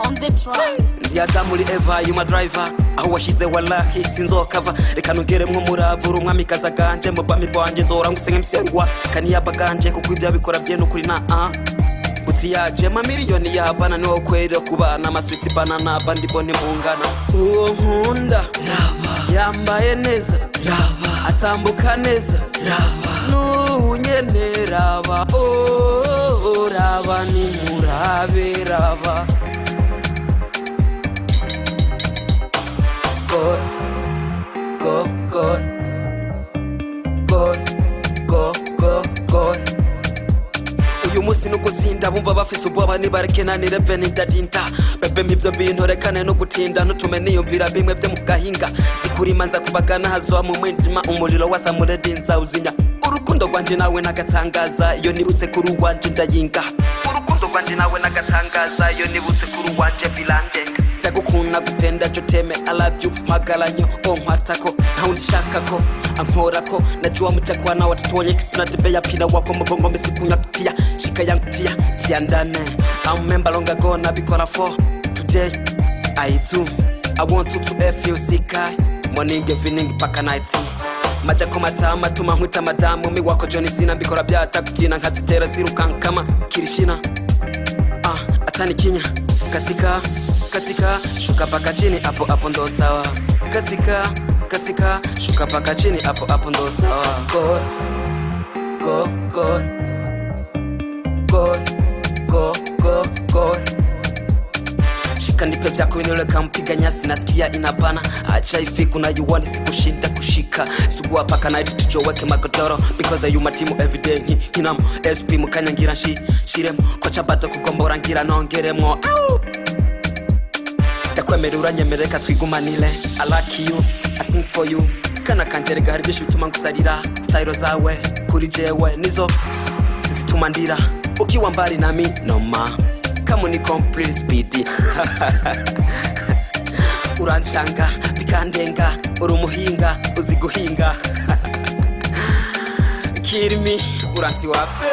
on the track. Ndi Adamu Eva you my driver aho washize wallahi sinzokava reka nongeremwo muravura umwami kazaganje mu bami bwanje nzora ngusenge mserwa kaniyaba ganje kuko ibyo bikora bye nukuri na utiyaje ma miliyoni yabana no kwera kubana amaswiti banana bandi bone mungana uwo nkunda yambaye neza atambuka neza nunyene raba raba ni murabe raba uyu musi no gusinda bumva bafise ubwoba nibarekenani revening dadinta bebe mivyo bintu rekane no gutinda ntutume niyumvira bimwe byo mugahinga zikurimanza kubagana hazo mu mwindima umuriro wasa muredinza uzinya urukundo rwanje nawe nagatangaza iyo nibutse kuri wanje ndayinga urukundo rwanje nawe nagatangaza iyo nibutse kuri wanje bilanje ndagukunda gupenda joteme I love you mpagaranyo nkwatako ntawundishakako ankorako najua mtakwa na watotonye kisina tebea pina wako mbongo mesikunya kutia shika yangu tia ndane I remember long ago na bikora for today I do I want you to feel sick morning evening paka night majako matama tuma nkwita madamu mi wako Johnny Sina bikora byata kubyina nkazitera zirukankama kirishina atani kinya katika shuka paka chini hapo ndo sawa katika shuka paka chini hapo ndo sawa go shika nipe vyako inole kampiga nyasi nasikia inabana acha ifiku na you want sikushinda kushika sugua paka night tujoweke magodoro because you my team every day hinamo SP mukanyangira shiremo kocha bato kugombora ngira nongeremo ndakwemera uranyemereka twigumanile I like you I sing for you kana kanjerega hari byinshi bituma ngusarira style zawe kuri jewe nizo zituma ndira ukiwa mbali nami noma kama ni complete speed uranchanga bikandenga urumuhinga uziguhinga kill me uranti wape